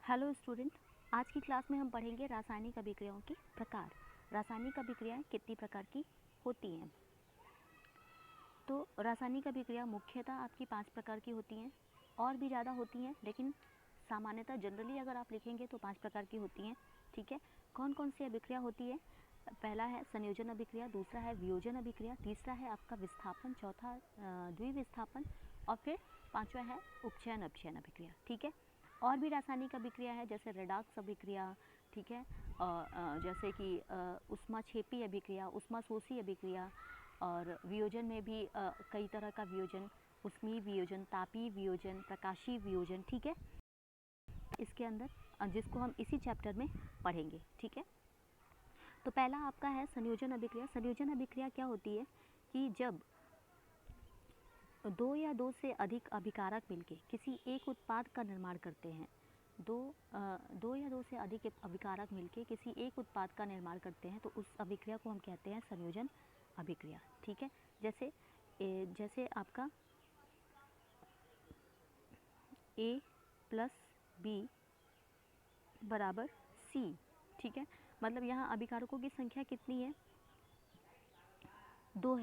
Hello student, आज की class में हम पढ़ेंगे रासायनिक अभिक्रियाओं के प्रकार। रासायनिक अभिक्रियाएं कितनी प्रकार की होती हैं? तो रासायनिक अभिक्रिया मुख्यतः आपकी 5 प्रकार की होती हैं, और भी ज़्यादा होती हैं, लेकिन सामान्यतः जनरली अगर आप लिखेंगे तो 5 प्रकार की होती हैं। ठीक है, कौन कौन सी अभिक्रिया होती है? पहला है संयोजन अभिक्रिया, दूसरा है वियोजन अभिक्रिया, तीसरा है आपका विस्थापन, चौथा द्विविस्थापन, और फिर पाँचवा है उपचयन अपचयन अभिक्रिया। ठीक है, और भी रासायनिक अभिक्रिया है जैसे रेडॉक्स अभिक्रिया, ठीक है, जैसे कि ऊष्माक्षेपी अभिक्रिया, ऊष्माशोषी अभिक्रिया, और वियोजन में भी कई तरह का वियोजन, ऊष्मीय वियोजन, तापीय वियोजन, प्रकाशीय वियोजन। ठीक है, इसके अंदर जिसको हम इसी चैप्टर में पढ़ेंगे। ठीक है, तो पहला आपका है संयोजन अभिक्रिया। संयोजन अभिक्रिया क्या होती है कि जब दो या दो से अधिक अभिकारक मिलके किसी एक उत्पाद का निर्माण करते हैं, दो या दो से अधिक अभिकारक मिलके किसी एक उत्पाद का निर्माण करते हैं, तो उस अभिक्रिया को हम कहते हैं संयोजन अभिक्रिया। ठीक है, जैसे आपका A प्लस बी बराबर C। ठीक है, मतलब यहाँ अभिकारकों की संख्या कितनी है? दो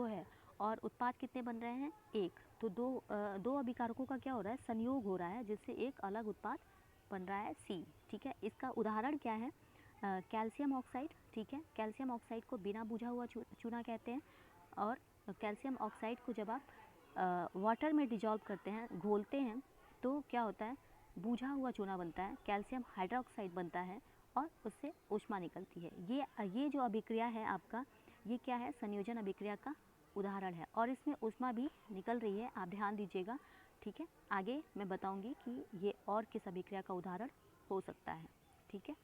है, और उत्पाद कितने बन रहे हैं? एक। तो दो अभिकारकों का क्या हो रहा है? संयोग हो रहा है, जिससे एक अलग उत्पाद बन रहा है C। ठीक है, इसका उदाहरण क्या है? Calcium oxide. ठीक है, कैल्शियम ऑक्साइड को बिना बुझा हुआ चूना कहते हैं, और कैल्शियम ऑक्साइड को जब आप वाटर में डिजॉल्व करते हैं, घोलते हैं, तो क्या होता है? बुझा हुआ चूना बनता है, कैल्शियम हाइड्रोक्साइड बनता है, और उससे ऊष्मा निकलती है। ये जो अभिक्रिया है आपका, ये क्या है? संयोजन अभिक्रिया का उदाहरण है, और इसमें ऊष्मा भी निकल रही है, आप ध्यान दीजिएगा। ठीक है, आगे मैं बताऊंगी कि ये और किस अभिक्रिया का उदाहरण हो सकता है। ठीक है,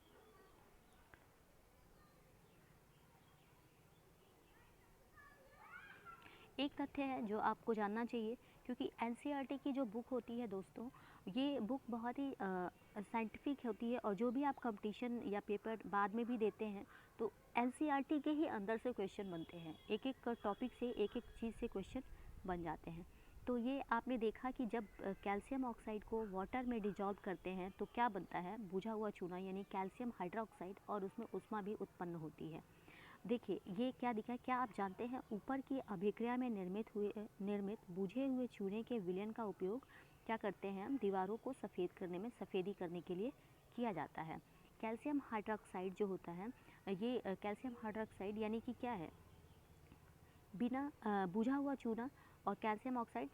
एक तथ्य है जो आपको जानना चाहिए, क्योंकि एनसीईआरटी की जो बुक होती है दोस्तों, ये बुक बहुत ही साइंटिफिक होती है, और जो भी आप कंपटीशन या पेपर बाद में भी देते हैं, तो एनसीईआरटी के ही अंदर से क्वेश्चन बनते हैं, एक एक टॉपिक से एक एक चीज़ से क्वेश्चन बन जाते हैं। तो ये आपने देखा कि जब कैल्शियम ऑक्साइड को वाटर में डिजॉल्व करते हैं तो क्या बनता है? बुझा हुआ चूना, यानी कैल्शियम हाइड्रोक्साइड, और उसमें ऊष्मा भी उत्पन्न होती है। देखिए ये क्या दिखा है, क्या आप जानते हैं? ऊपर की अभिक्रिया में निर्मित बुझे हुए चूने के विलयन का उपयोग क्या करते हैं हम? दीवारों को सफ़ेद करने में, सफ़ेदी करने के लिए किया जाता है। कैल्शियम हाइड्रोक्साइड जो होता है, ये कैल्शियम हाइड्रोक्साइड यानी कि क्या है? बिना बुझा हुआ चूना, और कैल्शियम ऑक्साइड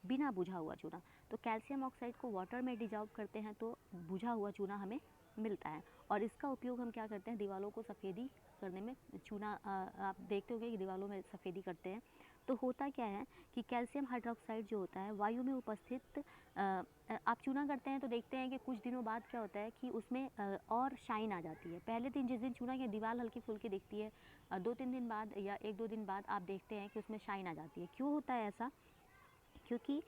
बिना बुझा हुआ चूना। तो कैल्शियम ऑक्साइड को वाटर में डिजॉल्व करते हैं तो बुझा हुआ चूना हमें मिलता है, और इसका उपयोग हम क्या करते हैं? दीवारों को सफ़ेदी करने में। चूना आप देखते होंगे कि दीवारों में सफ़ेदी करते हैं, तो होता क्या है कि कैल्शियम हाइड्रोक्साइड जो होता है वायु में उपस्थित, आप चूना करते हैं तो देखते हैं कि कुछ दिनों बाद क्या होता है कि उसमें और शाइन आ जाती है। पहले दिन जिस दिन चूना की दीवार हल्की फुल्की दिखती है, 2-3 दिन बाद या 1-2 दिन बाद आप देखते हैं कि उसमें शाइन आ जाती है। क्यों होता है ऐसा? क्योंकि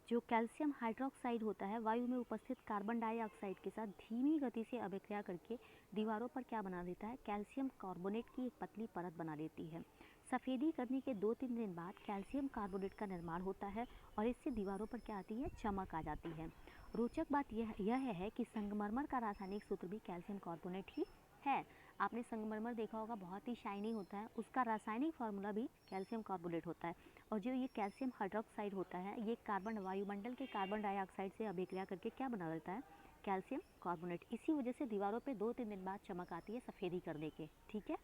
जो कैल्शियम हाइड्रोक्साइड होता है वायु में उपस्थित कार्बन डाइऑक्साइड के साथ धीमी गति से अभिक्रिया करके दीवारों पर क्या बना देता है? कैल्शियम कार्बोनेट की एक पतली परत बना देती है। सफ़ेदी करने के 2-3 दिन बाद कैल्शियम कार्बोनेट का निर्माण होता है, और इससे दीवारों पर क्या आती है? चमक आ जाती है। रोचक बात यह है कि संगमरमर का रासायनिक सूत्र भी कैल्शियम कार्बोनेट ही है। आपने संगमरमर देखा होगा, बहुत ही शाइनी होता है, उसका रासायनिक फार्मूला भी कैल्शियम कार्बोनेट होता है। और जो ये कैल्शियम हाइड्रोक्साइड होता है, ये वायुमंडल के कार्बन डाइऑक्साइड से अभिक्रिया करके क्या बना देता है? Calcium carbonate. इसी वजह से दीवारों पे 2-3 दिन बाद चमक आती है सफ़ेदी करने के। ठीक है,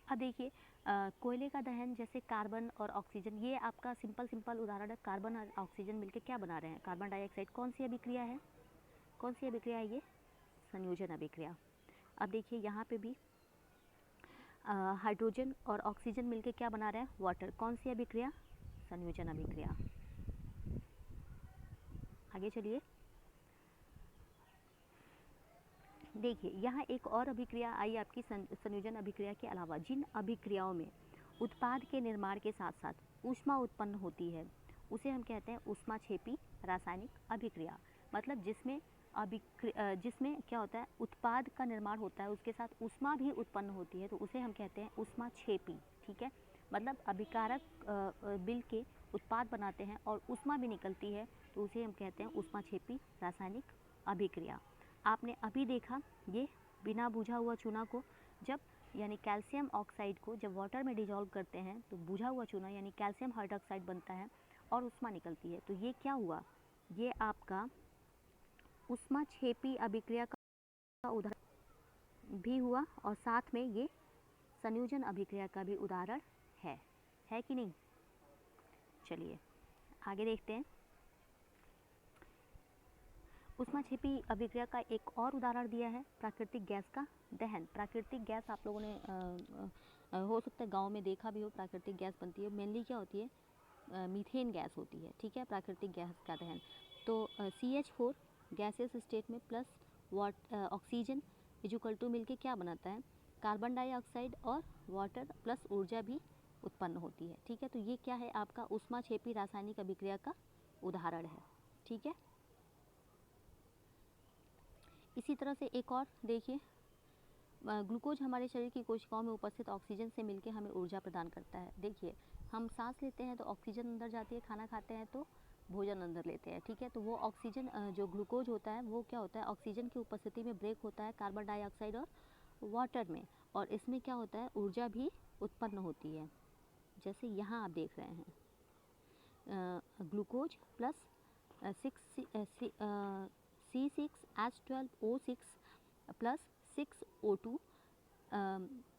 अब देखिए कोयले का दहन, जैसे कार्बन और ऑक्सीजन, ये आपका सिंपल उदाहरण है। कार्बन और ऑक्सीजन मिलकर क्या बना रहे हैं? Carbon dioxide. कौन सी अभिक्रिया है? कौन सी अभिक्रिया है ये? संयोजन अभिक्रिया। अब देखिए यहाँ पे भी हाइड्रोजन और ऑक्सीजन मिलकर क्या बना रहे हैं? वाटर। कौन सी अभिक्रिया? संयोजन अभिक्रिया। आगे चलिए, देखिए यहाँ एक और अभिक्रिया आई आपकी संयोजन अभिक्रिया के अलावा। जिन अभिक्रियाओं में उत्पाद के निर्माण के साथ साथ ऊष्मा उत्पन्न होती है, उसे हम कहते हैं ऊष्माक्षेपी रासायनिक अभिक्रिया। मतलब जिसमें क्या होता है? उत्पाद का निर्माण होता है, उसके साथ ऊष्मा भी उत्पन्न होती है, तो उसे हम कहते हैं ऊष्माक्षेपी। ठीक है, मतलब अभिकारक बिल के उत्पाद बनाते हैं और ऊष्मा भी निकलती है, तो उसे हम कहते हैं ऊष्माक्षेपी रासायनिक अभिक्रिया। आपने अभी देखा ये बिना बुझा हुआ चूना को जब यानी कैल्शियम ऑक्साइड को जब वाटर में डिजॉल्व करते हैं तो बुझा हुआ चूना यानी कैल्शियम हाइड्रोक्साइड बनता है और ऊष्मा निकलती है। तो ये क्या हुआ, ये आपका ऊष्माक्षेपी अभिक्रिया का उदाहरण भी हुआ और साथ में ये संयोजन अभिक्रिया का भी उदाहरण है कि नहीं। चलिए आगे देखते हैं। ऊष्माक्षेपी अभिक्रिया का एक और उदाहरण दिया है प्राकृतिक गैस का दहन। प्राकृतिक गैस आप लोगों ने हो सकता है गांव में देखा भी हो, प्राकृतिक गैस बनती है, मेनली क्या होती है, मीथेन गैस होती है, ठीक है, प्राकृतिक गैस का दहन। तो CH4 गैसियस स्टेट में प्लस ऑक्सीजन इजुकल टू मिल के क्या बनाता है, कार्बन डाइऑक्साइड और वाटर प्लस ऊर्जा भी उत्पन्न होती है, ठीक है। तो ये क्या है, आपका ऊष्माक्षेपी रासायनिक अभिक्रिया का उदाहरण है, ठीक है। इसी तरह से एक और देखिए, ग्लूकोज हमारे शरीर की कोशिकाओं में उपस्थित ऑक्सीजन से मिलकर हमें ऊर्जा प्रदान करता है। देखिए हम सांस लेते हैं तो ऑक्सीजन अंदर जाती है, खाना खाते हैं तो भोजन अंदर लेते हैं, ठीक है। तो वो ऑक्सीजन जो ग्लूकोज होता है वो क्या होता है, ऑक्सीजन की उपस्थिति में ब्रेक होता है कार्बन डाइऑक्साइड और वाटर में, और इसमें क्या होता है, ऊर्जा भी उत्पन्न होती है। जैसे यहाँ आप देख रहे हैं glucose plus C6H12O6 plus 6O2।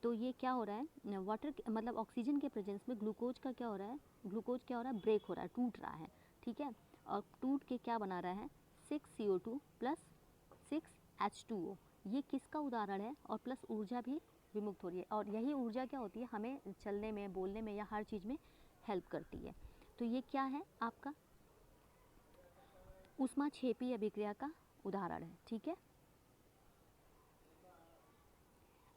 तो ये क्या हो रहा है, वाटर मतलब ऑक्सीजन के प्रेजेंस में ग्लूकोज का क्या हो रहा है, ग्लूकोज क्या हो रहा है, ब्रेक हो रहा है, टूट रहा है, ठीक है। और टूट के क्या बना रहा है, 6CO2 प्लस 6H2O। ये किसका उदाहरण है, और प्लस ऊर्जा भी विमुक्त हो रही है, और यही ऊर्जा क्या होती है, हमें चलने में, बोलने में या हर चीज़ में हेल्प करती है। तो ये क्या है, आपका ऊष्माक्षेपी अभिक्रिया का उदाहरण है, ठीक है।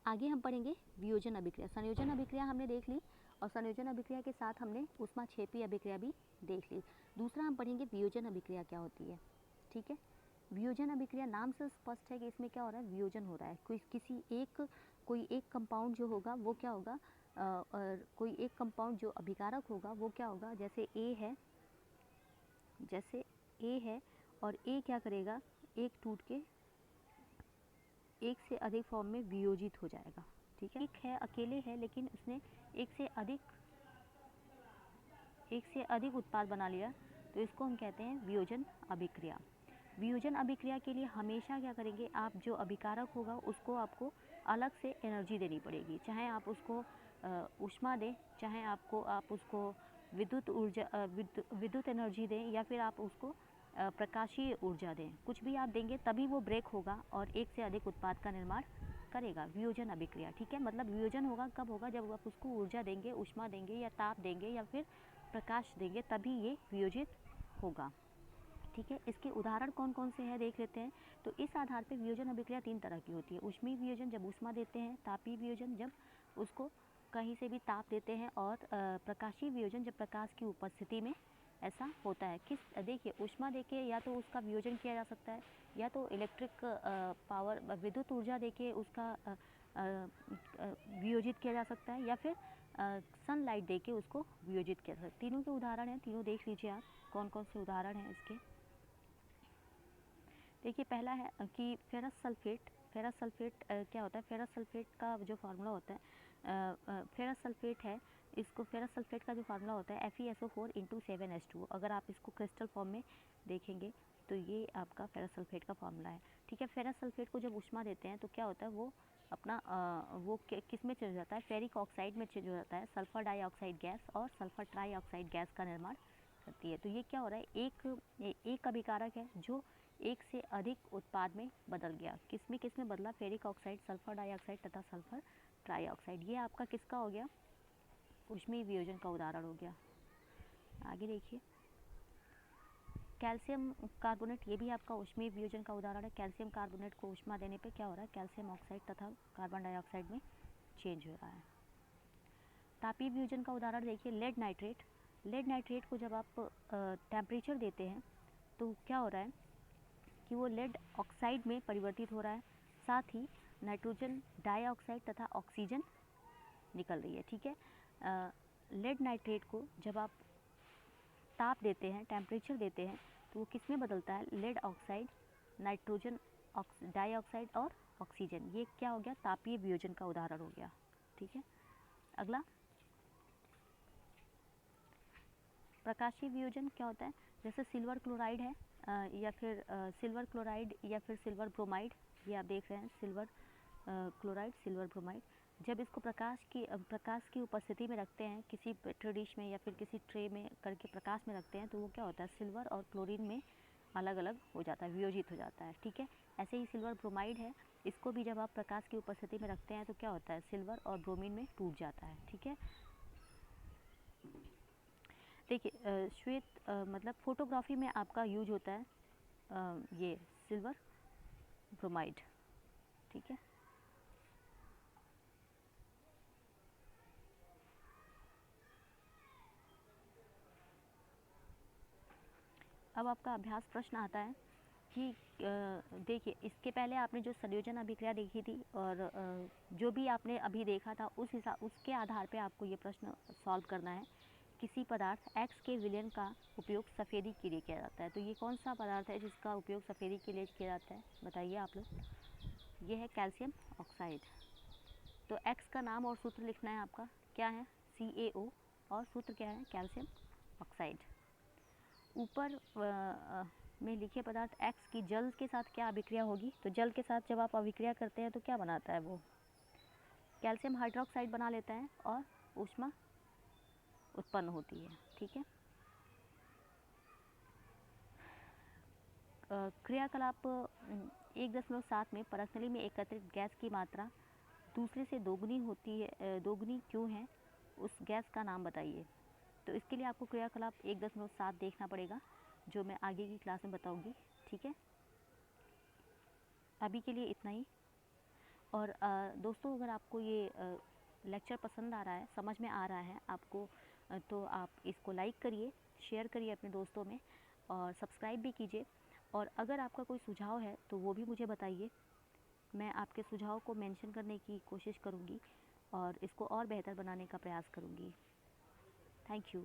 आगे हम पढ़ेंगे वियोजन अभिक्रिया। संयोजन अभिक्रिया हमने देख ली और संयोजन अभिक्रिया के साथ हमने ऊष्माक्षेपी अभिक्रिया भी देख ली। दूसरा हम पढ़ेंगे वियोजन अभिक्रिया क्या होती है, ठीक है। वियोजन अभिक्रिया नाम से स्पष्ट है कि इसमें क्या हो रहा है, वियोजन हो रहा है। कोई एक कंपाउंड जो होगा वो क्या होगा, कोई एक कंपाउंड जो अभिकारक होगा वो क्या होगा, जैसे ए है और ए क्या करेगा, एक टूट के एक से अधिक फॉर्म में वियोजित हो जाएगा, ठीक है। एक है, अकेले है, लेकिन उसने एक से अधिक उत्पाद बना लिया, तो इसको हम कहते हैं वियोजन अभिक्रिया। वियोजन अभिक्रिया के लिए हमेशा क्या करेंगे, आप जो अभिकारक होगा उसको आपको अलग से एनर्जी देनी पड़ेगी, चाहे आप उसको ऊष्मा दें, चाहे आप उसको विद्युत एनर्जी दें, या फिर आप उसको प्रकाशीय ऊर्जा दें, कुछ भी आप देंगे तभी वो ब्रेक होगा और एक से अधिक उत्पाद का निर्माण करेगा, वियोजन अभिक्रिया, ठीक है। मतलब वियोजन होगा कब होगा, जब आप उसको ऊर्जा देंगे, ऊष्मा देंगे या ताप देंगे या फिर प्रकाश देंगे, तभी ये वियोजित होगा, ठीक है। इसके उदाहरण कौन कौन से हैं देख लेते हैं। तो इस आधार पर वियोजन अभिक्रिया 3 तरह की होती है। ऊष्मीय वियोजन जब ऊष्मा देते हैं, तापीय वियोजन जब उसको कहीं से भी ताप देते हैं, और प्रकाशीय वियोजन जब प्रकाश की उपस्थिति में ऐसा होता है। देखिए ऊष्मा देके या तो उसका वियोजन किया जा सकता है, या तो इलेक्ट्रिक पावर विद्युत ऊर्जा देके उसका वियोजित किया जा सकता है, या फिर सनलाइट देके उसको वियोजित किया जा सकता है। तीनों के उदाहरण हैं, तीनों देख लीजिए आप कौन कौन से उदाहरण हैं इसके। देखिए पहला है कि फेरस सल्फेट। फेरस सल्फेट क्या होता है, फेरस सल्फेट का जो फार्मूला होता है, फेरस सल्फेट है, इसको फेरस सल्फेट का जो फार्मूला होता है FeSO4 × 7H2। अगर आप इसको क्रिस्टल फॉर्म में देखेंगे तो ये आपका फेरस सल्फेट का फार्मूला है, ठीक है। फेरस सल्फेट को जब ऊष्मा देते हैं तो क्या होता है, वो अपना वो किस में चेंज हो जाता है, फेरिक ऑक्साइड में चेंज हो जाता है, सल्फर डाइऑक्साइड गैस और सल्फर ट्राईऑक्साइड गैस का निर्माण करती है। तो ये क्या हो रहा है, एक अभिकारक है जो एक से अधिक उत्पाद में बदल गया। किस में बदला, फेरिक ऑक्साइड, सल्फर डाइऑक्साइड तथा सल्फर ट्राईऑक्साइड। ये आपका किसका हो गया, ऊष्मीय वियोजन का उदाहरण हो गया। आगे देखिए कैल्शियम कार्बोनेट, ये भी आपका ऊष्मीय वियोजन का उदाहरण है। कैल्शियम कार्बोनेट को ऊष्मा देने पे क्या हो रहा है, कैल्शियम ऑक्साइड तथा कार्बन डाइऑक्साइड में चेंज हो रहा है। तापीय वियोजन का उदाहरण देखिए लेड नाइट्रेट। लेड नाइट्रेट को जब आप टेम्परेचर देते हैं तो क्या हो रहा है कि वो लेड ऑक्साइड में परिवर्तित हो रहा है, साथ ही नाइट्रोजन डाइऑक्साइड तथा ऑक्सीजन निकल रही है, ठीक है। लेड नाइट्रेट को जब आप ताप देते हैं, टेम्परेचर देते हैं, तो वो किस में बदलता है? लेड ऑक्साइड, नाइट्रोजन डाइऑक्साइड और ऑक्सीजन। ये क्या हो गया? तापीय वियोजन का उदाहरण हो गया। ठीक है, अगला प्रकाशीय वियोजन क्या होता है? जैसे सिल्वर क्लोराइड है या फिर सिल्वर क्लोराइड या फिर सिल्वर ब्रोमाइड, ये आप देख रहे हैं सिल्वर क्लोराइड, सिल्वर ब्रोमाइड। जब इसको प्रकाश की उपस्थिति में रखते हैं, किसी पेट्री डिश में या फिर किसी ट्रे में करके प्रकाश में रखते हैं, तो वो क्या होता है? सिल्वर और क्लोरीन में अलग अलग हो जाता है, वियोजित हो जाता है। ठीक है, ऐसे ही सिल्वर ब्रोमाइड है, इसको भी जब आप प्रकाश की उपस्थिति में रखते हैं तो क्या होता है? सिल्वर और ब्रोमीन में टूट जाता है। ठीक है, देखिए श्वेत मतलब फोटोग्राफी में आपका यूज होता है ये सिल्वर ब्रोमाइड। ठीक है, अब आपका अभ्यास प्रश्न आता है कि देखिए इसके पहले आपने जो संयोजन अभिक्रिया देखी थी और जो भी आपने अभी देखा था उसके आधार पे आपको ये प्रश्न सॉल्व करना है। किसी पदार्थ X के विलयन का उपयोग सफ़ेदी के लिए किया जाता है, तो ये कौन सा पदार्थ है जिसका उपयोग सफ़ेदी के लिए किया जाता है? बताइए आप लोग। ये है कैल्शियम ऑक्साइड। तो X का नाम और सूत्र लिखना है आपका, क्या है? CaO, और सूत्र क्या है? Calcium oxide. ऊपर में लिखे पदार्थ X की जल के साथ क्या अभिक्रिया होगी? तो जल के साथ जब आप अभिक्रिया करते हैं तो क्या बनाता है? वो कैल्शियम हाइड्रोक्साइड बना लेता है और ऊष्मा उत्पन्न होती है। ठीक है, क्रियाकलाप 1.7 में परसनली में एकत्रित गैस की मात्रा दूसरे से दोगुनी होती है, दोगुनी क्यों है? उस गैस का नाम बताइए। तो इसके लिए आपको क्रियाकलाप 1.7 देखना पड़ेगा, जो मैं आगे की क्लास में बताऊंगी। ठीक है, अभी के लिए इतना ही। और दोस्तों, अगर आपको ये लेक्चर पसंद आ रहा है, समझ में आ रहा है आपको, तो आप इसको लाइक करिए, शेयर करिए अपने दोस्तों में, और सब्सक्राइब भी कीजिए। और अगर आपका कोई सुझाव है तो वो भी मुझे बताइए, मैं आपके सुझाव को मेंशन करने की कोशिश करूँगी और इसको और बेहतर बनाने का प्रयास करूँगी। Thank you.